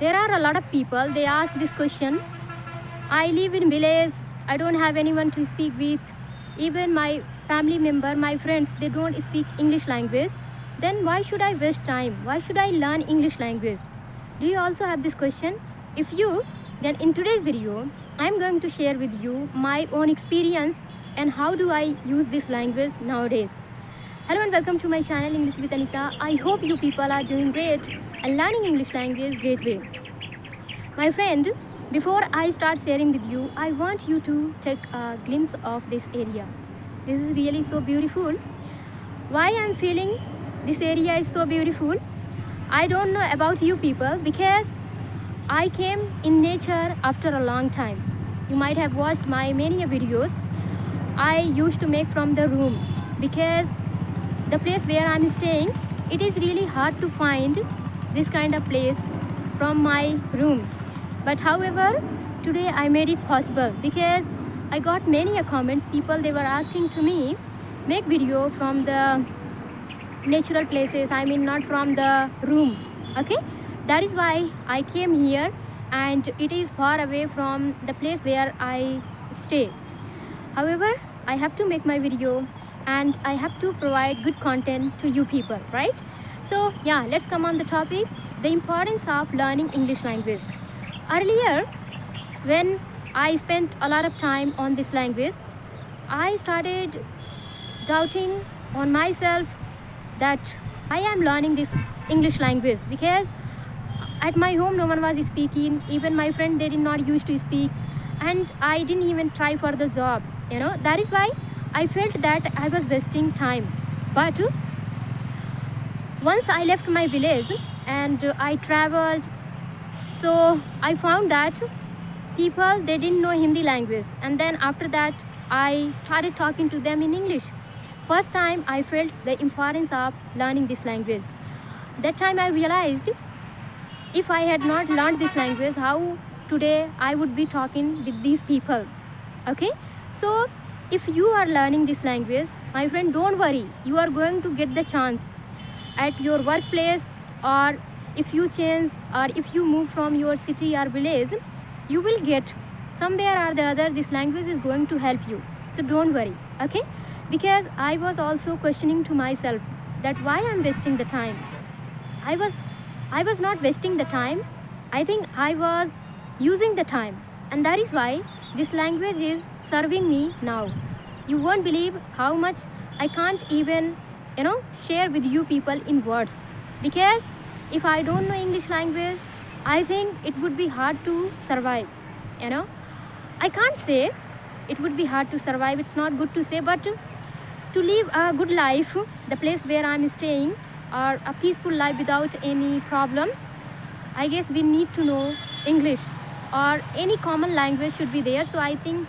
There are a lot of people, they ask this question. I live in village, I don't have anyone to speak with. Even my family member, my friends, they don't speak English language. Then why should I waste time? Why should I learn English language? Do you also have this question? If you, then in today's video, I'm going to share with you my own experience and how do I use this language nowadays. Hello and welcome to my channel English with Anita. I hope you people are doing great and learning English language great way. My friend, before I start sharing with you, I want you to take a glimpse of this area. This is really so beautiful. Why I'm feeling this area is so beautiful? I don't know about you people because I came in nature after a long time. You might have watched my many videos I used to make from the room because the place where I'm staying, it is really hard to find this kind of place from my room. But however, today I made it possible because I got many comments. People, they were asking to me, make video from the natural places, I mean not from the room. Okay, that is why I came here, and it is far away from the place where I stay. However, I have to make my video and I have to provide good content to you people, right? So yeah, let's come on the topic, the importance of learning English language. Earlier, when I spent a lot of time on this language, I started doubting on myself that I am learning this English language because at my home no one was speaking, even my friend, they did not used to speak, and I didn't even try for the job. That is why I felt that I was wasting time. But once I left my village and I traveled, so I found that people, they didn't know Hindi language, and then after that I started talking to them in English. First time I felt the importance of learning this language. That time I realized if I had not learned this language, how today I would be talking with these people. Okay, so if you are learning this language, my friend, don't worry, you are going to get the chance at your workplace, or if you change or if you move from your city or village, you will get somewhere or the other, this language is going to help you. So don't worry. Okay, because I was also questioning to myself that why I'm wasting the time. I was not wasting the time. I think I was using the time, and that is why this language is serving me now. You won't believe how much I can't even share with you people in words, because if I don't know English language, I think it would be hard to survive. I can't say it would be hard to survive, it's not good to say, but to live a good life, the place where I'm staying, or a peaceful life without any problem, I guess we need to know English, or any common language should be there. So I think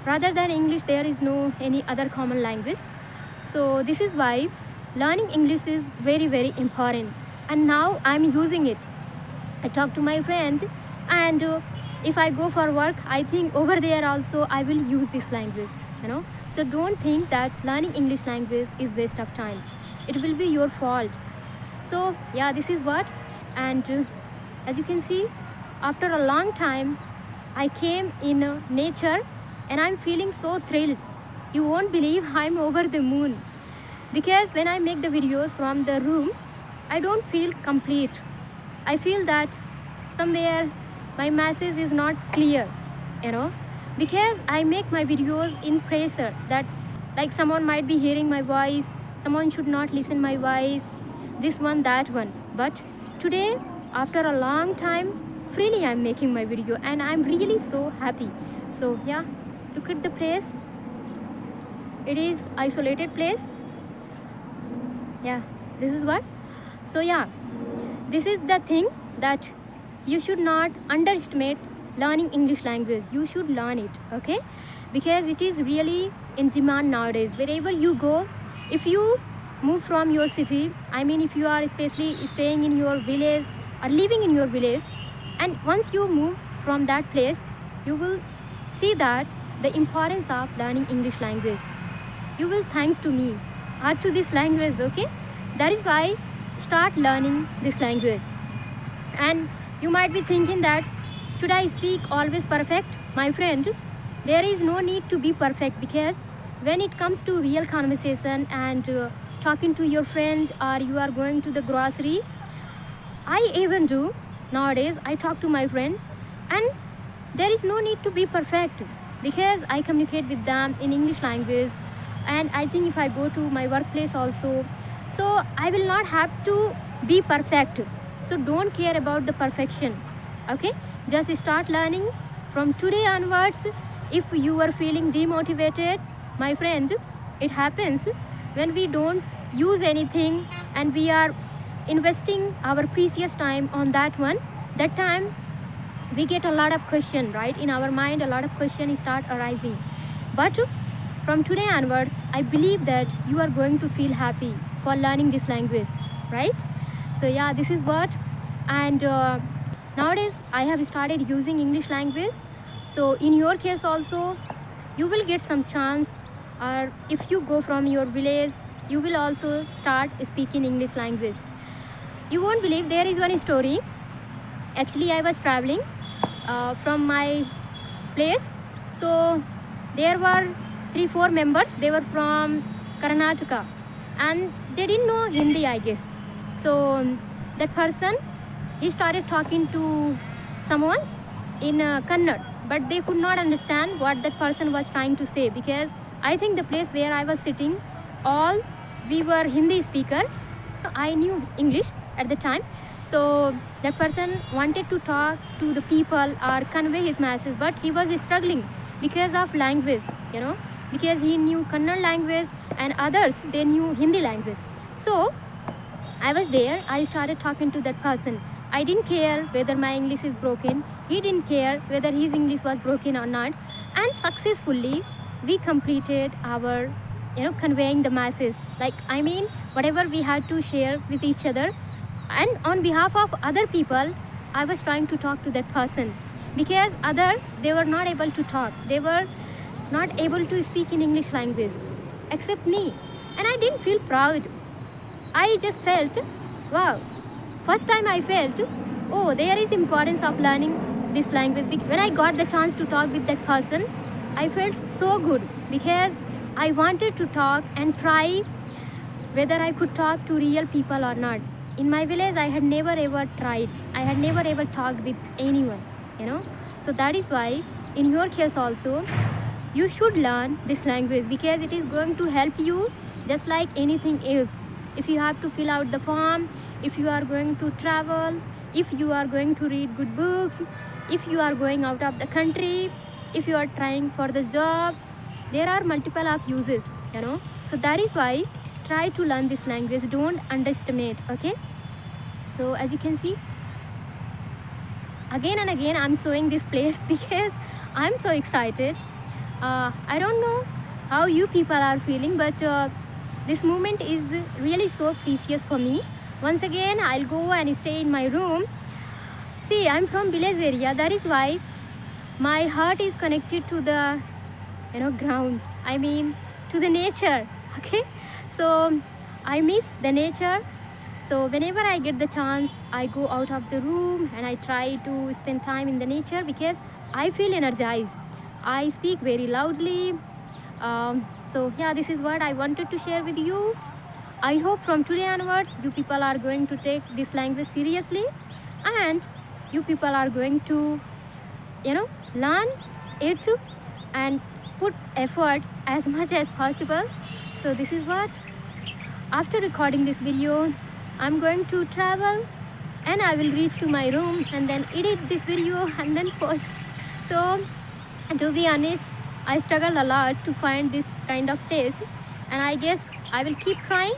rather than English, there is no any other common language. So this is why learning English is very, very important, and now I'm using it. I talk to my friend, and if I go for work, I think over there also I will use this language. So don't think that learning English language is waste of time. It will be your fault. So yeah, this is what. And as you can see, after a long time I came in nature, and I'm feeling so thrilled. You won't believe I'm over the moon, because when I make the videos from the room, I don't feel complete. I feel that somewhere my message is not clear, because I make my videos in pressure that like someone might be hearing my voice, someone should not listen my voice, this one, that one. But today, after a long time, freely I'm making my video, and I'm really so happy. So yeah, look at the place. It is isolated place. Yeah, this is what. So yeah, this is the thing that you should not underestimate learning English language. You should learn it, okay? Because it is really in demand nowadays. Wherever you go, if you move from your city, I mean if you are especially staying in your village or living in your village, and once you move from that place, you will see that the importance of learning English language. You will thanks to me or to this language, okay? That is why start learning this language. And you might be thinking that, should I speak always perfect? My friend, there is no need to be perfect, because when it comes to real conversation and talking to your friend, or you are going to the grocery, I even do nowadays. I talk to my friend, and there is no need to be perfect, because I communicate with them in English language. And I think if I go to my workplace also, so I will not have to be perfect. So don't care about the perfection. Okay, just start learning from today onwards. If you are feeling demotivated, my friend, it happens when we don't use anything and we are investing our precious time on that one. That time we get a lot of question, right? In our mind, a lot of questions start arising. But from today onwards, I believe that you are going to feel happy for learning this language, right? So yeah, this is what. And nowadays I have started using English language. So in your case also, you will get some chance, or if you go from your village, you will also start speaking English language. You won't believe, there is one story. Actually, I was traveling from my place. So there were 3-4 members. They were from Karnataka, and they didn't know Hindi, I guess. So that person, he started talking to someone in Kannada, but they could not understand what that person was trying to say, because I think the place where I was sitting, all we were Hindi speaker. I knew English at the time. So that person wanted to talk to the people or convey his message, but he was struggling because of language, because he knew Kannada language and others, they knew Hindi language. So I was there, I started talking to that person. I didn't care whether my English is broken. He didn't care whether his English was broken or not. And successfully, we completed our, conveying the message. Whatever we had to share with each other. And on behalf of other people, I was trying to talk to that person. Because they were not able to talk. They were not able to speak in English language, except me. And I didn't feel proud. I just felt, wow. First time I felt, oh, there is importance of learning this language. When I got the chance to talk with that person, I felt so good, because I wanted to talk and try whether I could talk to real people or not. In my village, I had never ever tried. I had never ever talked with anyone, So that is why, in your case also, you should learn this language, because it is going to help you just like anything else. If you have to fill out the form, if you are going to travel, if you are going to read good books, if you are going out of the country, if you are trying for the job, there are multiple of uses, So that is why, try to learn this language. Don't underestimate, okay? So as you can see, again and again I'm showing this place because I'm so excited. I don't know how you people are feeling, but this moment is really so precious for me. Once again, I'll go and stay in my room. See, I'm from village area. That is why my heart is connected to the, ground. I mean, to the nature. Okay. So I miss the nature. So whenever I get the chance, I go out of the room and I try to spend time in the nature, because I feel energized. I speak very loudly. So yeah, this is what I wanted to share with you. I hope from today onwards, you people are going to take this language seriously, and you people are going to, learn it and put effort as much as possible. So this is what, after recording this video, I'm going to travel and I will reach to my room and then edit this video and then post. So to be honest, I struggled a lot to find this kind of place, and I guess I will keep trying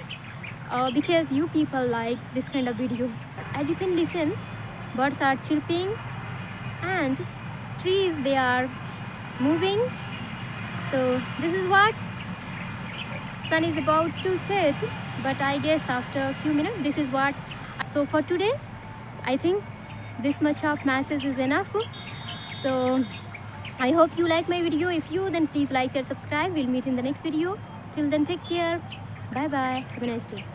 because you people like this kind of video. As you can listen, birds are chirping and trees, they are moving. So this is what, sun is about to set, but I guess after a few minutes, this is what. So for today, I think this much of message is enough. So I hope you like my video. If you, then please like and subscribe. We'll meet in the next video. Till then, take care. Bye bye. Have a nice day.